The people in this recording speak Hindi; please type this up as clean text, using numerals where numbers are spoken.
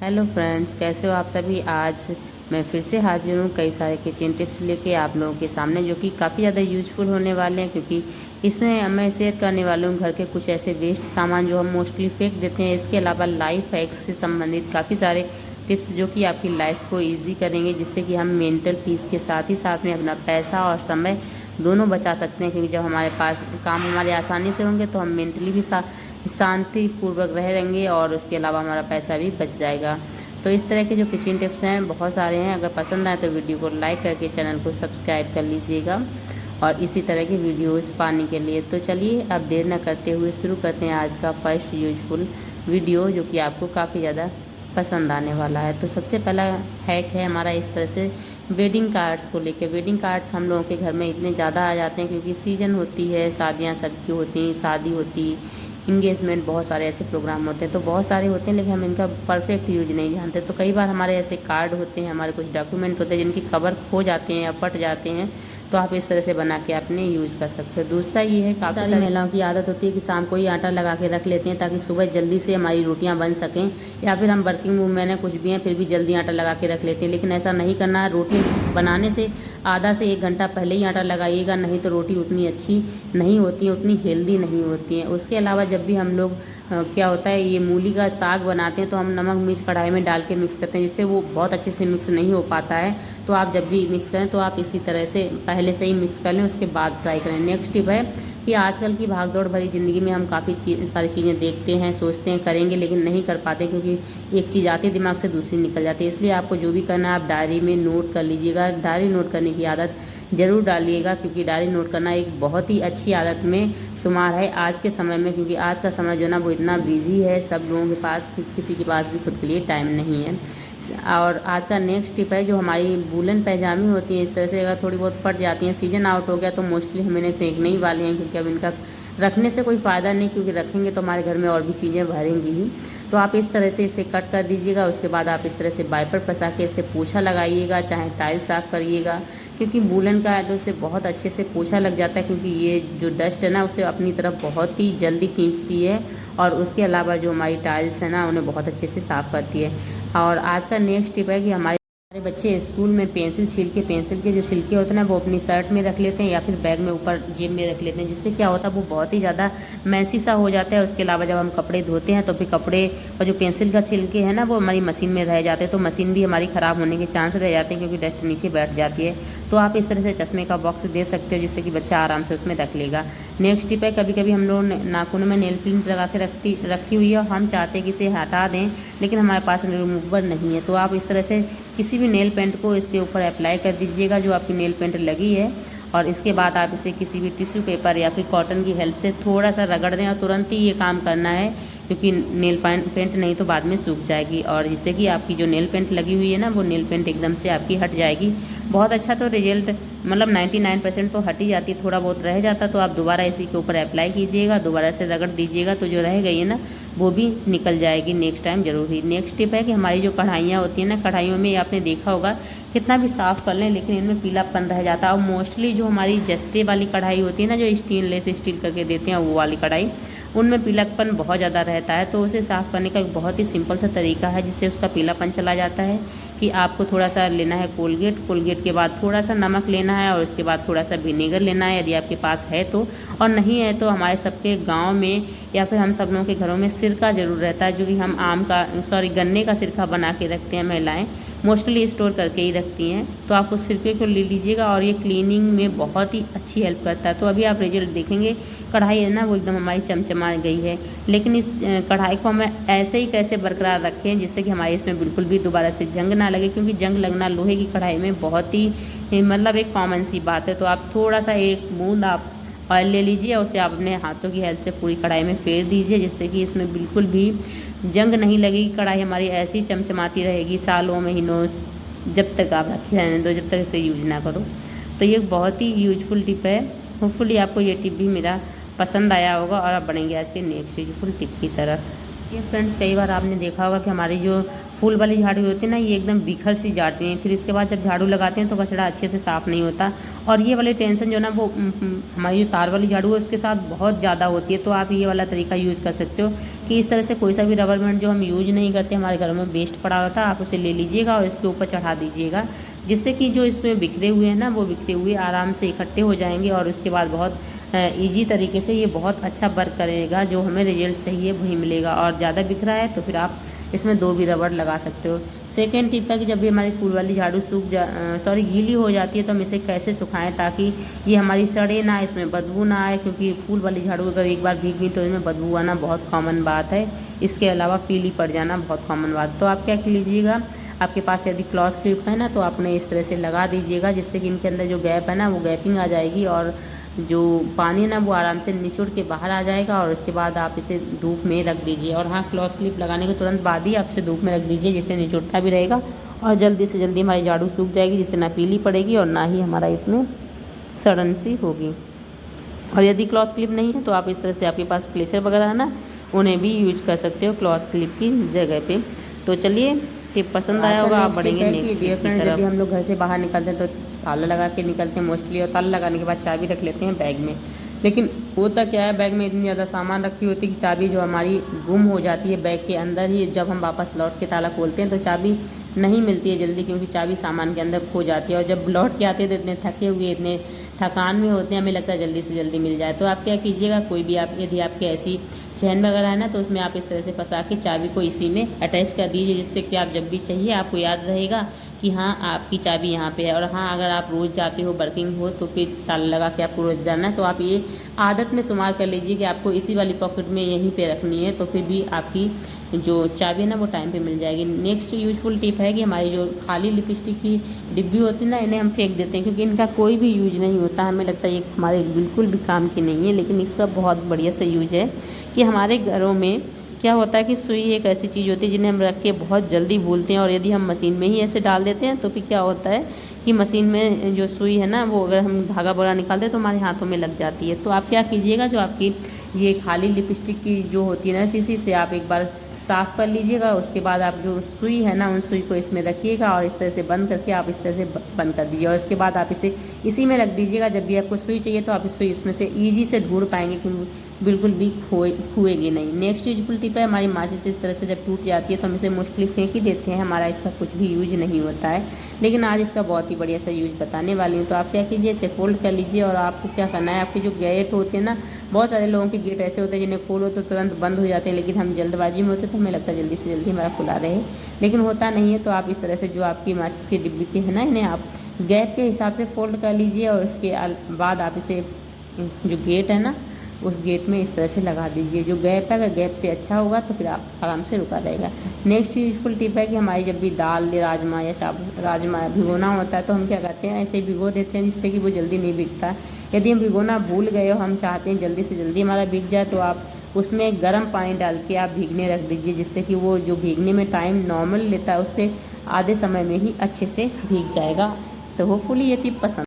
हेलो फ्रेंड्स, कैसे हो आप सभी। आज मैं फिर से हाजिर हूँ कई सारे किचन टिप्स लेके आप लोगों के सामने, जो कि काफ़ी ज़्यादा यूजफुल होने वाले हैं। क्योंकि इसमें मैं शेयर करने वाला हूँ घर के कुछ ऐसे वेस्ट सामान जो हम मोस्टली फेंक देते हैं। इसके अलावा लाइफ हैक्स से संबंधित काफ़ी सारे टिप्स जो कि आपकी लाइफ को ईजी करेंगे, जिससे कि हम मेंटल पीस के साथ में अपना पैसा और समय दोनों बचा सकते हैं। क्योंकि जब हमारे पास काम हमारे आसानी से होंगे तो हम मेंटली भी शांतिपूर्वक रहेंगे और उसके अलावा हमारा पैसा भी बच जाएगा। तो इस तरह के जो किचन टिप्स हैं बहुत सारे हैं। अगर पसंद आए तो वीडियो को लाइक करके चैनल को सब्सक्राइब कर लीजिएगा और इसी तरह की वीडियोस पाने के लिए। तो चलिए अब देर न करते हुए शुरू करते हैं आज का फर्स्ट यूजफुल वीडियो, जो कि आपको काफ़ी ज़्यादा पसंद आने वाला है। तो सबसे पहला हैक है हमारा इस तरह से वेडिंग कार्ड्स को लेकर। वेडिंग कार्ड्स हम लोगों के घर में इतने ज़्यादा आ जाते हैं क्योंकि सीजन होती है, शादियां सबकी होती हैं, शादी होती, इंगेजमेंट, बहुत सारे ऐसे प्रोग्राम होते हैं। तो बहुत सारे होते हैं लेकिन हम इनका परफेक्ट यूज नहीं जानते। तो कई बार हमारे ऐसे कार्ड होते हैं, हमारे कुछ डॉक्यूमेंट होते हैं जिनकी कवर खो जाते हैं या फट जाते हैं। तो आप इस तरह से बना के आपने यूज़ कर सकते हो। दूसरा ये है, काफ़ी सारी महिलाओं की आदत होती है कि शाम को ही आटा लगा के रख लेते हैं ताकि सुबह जल्दी से हमारी रोटियां बन सकें। या फिर हम वर्किंग वूमेन है, कुछ भी हैं, फिर भी जल्दी आटा लगा के रख लेते हैं। लेकिन ऐसा नहीं करना है। रोटी बनाने से आधा से 1 घंटा पहले ही आटा लगाइएगा, नहीं तो रोटी उतनी अच्छी नहीं होती है, उतनी हेल्दी नहीं होती है। उसके अलावा जब भी हम लोग क्या होता है, ये मूली का साग बनाते हैं तो हम नमक मिर्च कढ़ाई में डाल के मिक्स करते हैं, जिससे वो बहुत अच्छे से मिक्स नहीं हो पाता है। तो आप जब भी मिक्स करें तो आप इसी तरह से पहले से ही मिक्स कर लें, उसके बाद फ्राई करें। नेक्स्ट टिप है कि आजकल की भागदौड़ भरी ज़िंदगी में हम काफ़ी सारी चीज़ें देखते हैं, सोचते हैं करेंगे, लेकिन नहीं कर पाते क्योंकि एक चीज़ आती है दिमाग से दूसरी निकल जाती है। इसलिए आपको जो भी करना है आप डायरी में नोट कर लीजिएगा। डायरी नोट करने की आदत ज़रूर डालिएगा, क्योंकि डायरी नोट करना एक बहुत ही अच्छी आदत में शुमार है आज के समय में। क्योंकि आज का समय जो है ना वो इतना बिजी है, सब लोगों के पास, किसी के पास भी खुद के लिए टाइम नहीं है। और आज का नेक्स्ट टिप है, जो हमारी वूलन पैजामी होती है, इस तरह से अगर थोड़ी बहुत फट जाती हैं, सीजन आउट हो गया तो मोस्टली हम इन्हें फेंकने ही वाले हैं, क्योंकि अब इनका रखने से कोई फ़ायदा नहीं, क्योंकि रखेंगे तो हमारे घर में और भी चीज़ें भरेंगी ही। तो आप इस तरह से इसे कट कर दीजिएगा। उसके बाद आप इस तरह से वाइपर फंसा के इसे पोछा लगाइएगा, चाहे टाइल साफ़ करिएगा। क्योंकि वूलन का है तो उसे बहुत अच्छे से पोछा लग जाता है, क्योंकि ये जो डस्ट है ना उसे अपनी तरफ बहुत ही जल्दी खींचती है। और उसके अलावा जो हमारी टाइल्स है ना उन्हें बहुत अच्छे से साफ़ करती है। और आज का नेक्स्ट टिप है कि हमारे बच्चे स्कूल में पेंसिल के जो छिलके होते हैं ना वो अपनी शर्ट में रख लेते हैं या फिर बैग में ऊपर जेब में रख लेते हैं, जिससे क्या होता है वो बहुत ही ज़्यादा मैसी सा हो जाता है। उसके अलावा जब हम कपड़े धोते हैं तो फिर कपड़े और जो पेंसिल का छिलके है ना वो हमारी मशीन में रह जाते हैं, तो मशीन भी हमारी ख़राब होने के चांस रह जाते हैं, क्योंकि डस्ट नीचे बैठ जाती है। तो आप इस तरह से चश्मे का बॉक्स दे सकते हो, जिससे कि बच्चा आराम से उसमें रख लेगा। नेक्स्ट टिप है, कभी कभी हम लोग नाखूनों में नेल पेंट लगा के रखी हुई है और हम चाहते हैं कि इसे हटा दें, लेकिन हमारे पास रिमूवर नहीं है। तो आप इस तरह से किसी भी नेल पेंट को इसके ऊपर अप्लाई कर दीजिएगा जो आपकी नेल पेंट लगी है। और इसके बाद आप इसे किसी भी टिश्यू पेपर या फिर कॉटन की हेल्प से थोड़ा सा रगड़ दें और तुरंत ही ये काम करना है, क्योंकि नेल पेंट नहीं तो बाद में सूख जाएगी। और जिससे कि आपकी जो नेल पेंट लगी हुई है ना वो नेल पेंट एकदम से आपकी हट जाएगी। बहुत अच्छा तो रिजल्ट मतलब 99% तो हट ही जाती है, थोड़ा बहुत रह जाता तो आप दोबारा इसी के ऊपर अप्लाई कीजिएगा, दोबारा से रगड़ दीजिएगा, तो जो रह गई है ना वो भी निकल जाएगी नेक्स्ट टाइम ज़रूर ही। नेक्स्ट टिप है कि हमारी जो कढ़ाइयाँ होती हैं ना, कढ़ाइयों में आपने देखा होगा कितना भी साफ़ कर लें लेकिन इनमें पीलापन रह जाता है। और मोस्टली जो हमारी जस्ते वाली कढ़ाई होती है ना, जो स्टेनलेस स्टील करके देते हैं वो वाली कढ़ाई, उनमें पीलापन बहुत ज़्यादा रहता है। तो उसे साफ़ करने का एक बहुत ही सिंपल सा तरीका है जिससे उसका पीलापन चला जाता है, कि आपको थोड़ा सा लेना है कोलगेट के बाद थोड़ा सा नमक लेना है और उसके बाद थोड़ा सा विनेगर लेना है यदि आपके पास है तो। और नहीं है तो हमारे सबके गांव में या फिर हम सब लोगों के घरों में सिरका ज़रूर रहता है, जो कि हम गन्ने का सिरका बना के रखते हैं, महिलाएं मोस्टली स्टोर करके ही रखती हैं। तो आप उस सिरके को ले लीजिएगा और ये क्लीनिंग में बहुत ही अच्छी हेल्प करता है। तो अभी आप रिजल्ट देखेंगे, कढ़ाई है ना वो एकदम हमारी चमचमा गई है। लेकिन इस कढ़ाई को हमें ऐसे ही कैसे बरकरार रखें जिससे कि हमारे इसमें बिल्कुल भी दोबारा से जंग ना लगे, क्योंकि जंग लगना लोहे की कढ़ाई में बहुत ही मतलब एक कॉमन सी बात है। तो आप थोड़ा सा एक बूंद आप ऑयल ले लीजिए और उसे आप अपने हाथों की हेल्प से पूरी कढ़ाई में फेर दीजिए, जिससे कि इसमें बिल्कुल भी जंग नहीं लगेगी। कढ़ाई हमारी ऐसी ही चमचमाती रहेगी सालों महीनों, जब तक आप रखे रहने दो, जब तक इसे यूज ना करो। तो ये बहुत ही यूजफुल टिप है। होपफुली आपको ये टिप भी मेरा पसंद आया होगा और आप बढ़ेंगे आज के नेक्स्ट यूजफुल टिप की तरफ। ये फ्रेंड्स, कई बार आपने देखा होगा कि हमारी जो फूल वाली झाड़ू होती है ना, ये एकदम बिखर सी जाती हैं। फिर इसके बाद जब झाड़ू लगाते हैं तो कचरा अच्छे से साफ़ नहीं होता। और ये वाली टेंशन जो ना वो हमारी जो तार वाली झाड़ू है उसके साथ बहुत ज़्यादा होती है। तो आप ये वाला तरीका यूज़ कर सकते हो कि इस तरह से कोई सा भी रबर बैंड जो हम यूज नहीं करते, हमारे घर में वेस्ट पड़ा होता है, आप उसे ले लीजिएगा और इसके ऊपर चढ़ा दीजिएगा, जिससे कि जो इसमें बिखरे हुए हैं ना वो बिखरे हुए आराम से इकट्ठे हो जाएंगे और उसके बाद बहुत ईजी तरीके से ये बहुत अच्छा वर्क करेगा। जो हमें रिजल्ट चाहिए वही मिलेगा। और ज़्यादा बिखरा है तो फिर आप इसमें 2 भी रबड़ लगा सकते हो। सेकेंड टिप है कि जब भी हमारी फूल वाली झाड़ू गीली हो जाती है तो हम इसे कैसे सुखाएं ताकि ये हमारी सड़े ना, इसमें बदबू ना आए, क्योंकि फूल वाली झाड़ू अगर एक बार भीग गई तो इसमें बदबू आना बहुत कॉमन बात है। इसके अलावा पीली पड़ जाना बहुत कॉमन बात। तो आप क्या कीजिएगा, आपके पास यदि क्लॉथ क्लिप है ना तो आपने इस तरह से लगा दीजिएगा, जिससे कि इनके अंदर जो गैप है ना वो गैपिंग आ जाएगी और जो पानी है ना वो आराम से निचोड़ के बाहर आ जाएगा। और उसके बाद आप इसे धूप में रख दीजिए। और हाँ, क्लॉथ क्लिप लगाने के तुरंत बाद ही आप इसे धूप में रख दीजिए, जिससे निचोड़ता भी रहेगा और जल्दी से जल्दी हमारी झाड़ू सूख जाएगी, जिससे ना पीली पड़ेगी और ना ही हमारा इसमें सड़न सी होगी। और यदि क्लॉथ क्लिप नहीं है तो आप इस तरह से, आपके पास क्लेचर वगैरह है ना, उन्हें भी यूज कर सकते हो क्लॉथ क्लिप की जगह पे। तो चलिए, टिप पसंद आया होगा, आप बढ़ेंगे नेक्स्ट टिप की तरफ। जब भी हम लोग घर से बाहर निकलते हैं तो ताला लगा के निकलते हैं मोस्टली, और ताला लगाने के बाद चाबी रख लेते हैं बैग में। लेकिन होता क्या है, बैग में इतनी ज़्यादा सामान रखी होती है कि चाबी जो हमारी गुम हो जाती है बैग के अंदर ही। जब हम वापस लौट के ताला खोलते हैं तो चाबी नहीं मिलती है जल्दी, क्योंकि चाबी सामान के अंदर खो जाती है। और जब लौट के आते हैं तो इतने थके हुए, इतने थकान में होते हैं, हमें लगता है जल्दी से जल्दी मिल जाए। तो आप क्या कीजिएगा, कोई भी आप यदि आपके ऐसी चैन वगैरह है ना तो उसमें आप इस तरह से फंसा के चाबी को इसी में अटैच कर दीजिए, जिससे कि आप जब भी चाहिए आपको याद रहेगा कि हाँ आपकी चाबी यहाँ पे है। और हाँ, अगर आप रोज़ जाते हो, वर्किंग हो, तो फिर ताला लगा के आपको रोज़ जाना है, तो आप ये आदत में शुमार कर लीजिए कि आपको इसी वाली पॉकेट में यहीं पे रखनी है। तो फिर भी आपकी जो चाबी है ना वो टाइम पे मिल जाएगी। नेक्स्ट यूजफुल टिप है कि हमारी जो खाली लिपस्टिक की डिब्बी होती है ना, इन्हें हम फेंक देते हैं, क्योंकि इनका कोई भी यूज नहीं होता। हमें लगता है ये हमारे बिल्कुल भी काम की नहीं है, लेकिन इसका बहुत बढ़िया सा यूज है कि हमारे घरों में क्या होता है कि सुई एक ऐसी चीज़ होती है जिन्हें हम रख के बहुत जल्दी भूलते हैं। और यदि हम मशीन में ही ऐसे डाल देते हैं तो फिर क्या होता है कि मशीन में जो सुई है ना वो अगर हम धागा वगैरह निकालते हैं तो हमारे हाथों में लग जाती है। तो आप क्या कीजिएगा, जो आपकी ये खाली लिपस्टिक की जो होती है ना शीशी से, आप एक बार साफ़ कर लीजिएगा। उसके बाद आप जो सुई है ना उन सुई को इसमें रखिएगा और इस तरह से बंद करके आप इस तरह से बंद कर दीजिए। और उसके बाद आप इसे इसी में रख दीजिएगा। जब भी आपको सुई चाहिए तो आप इस सुई इसमें से ईजी से ढूंढ पाएंगे, क्योंकि बिल्कुल भी खोएगी नहीं। नेक्स्ट यूजफुल टिप है, हमारी माचिस इस तरह से जब टूट जाती है तो हम इसे मोस्टली फेंक ही देते हैं, हमारा इसका कुछ भी यूज नहीं होता है। लेकिन आज इसका बहुत ही बढ़िया सा यूज बताने वाली हूँ। तो आप क्या कीजिए, इसे फोल्ड कर लीजिए। और आपको क्या करना है, आपके जो गेट होते हैं ना, बहुत सारे लोगों के गेट ऐसे होते हैं जिन्हें खोलो तो तुरंत बंद हो जाते हैं, लेकिन हम जल्दबाजी में होते हैं तो हमें लगता है जल्दी से जल्दी हमारा खुला रहे, लेकिन होता नहीं है। तो आप इस तरह से जो आपकी माचिस की डिब्बी के है ना, इन्हें आप गैप के हिसाब से फोल्ड कर लीजिए। और उसके बाद आप इसे जो गेट है ना उस गेट में इस तरह से लगा दीजिए। जो गैप है, अगर गैप से अच्छा होगा तो फिर आप आराम से रुका रहेगा। नेक्स्ट यूजफुल टिप है कि हमारी जब भी दाल, राजमा या राजमा भिगोना होता है तो हम क्या करते हैं, ऐसे भिगो देते हैं जिससे कि वो जल्दी नहीं भीगता। यदि हम भिगोना भूल गए और हम चाहते हैं जल्दी से जल्दी हमारा भीग जाए तो आप उसमें गर्म पानी डाल के आप भीगने रख दीजिए, जिससे कि वो जो भीगने में टाइम नॉर्मल लेता है उससे आधे समय में ही अच्छे से भीग जाएगा। तो होपफुली ये टिप पसंद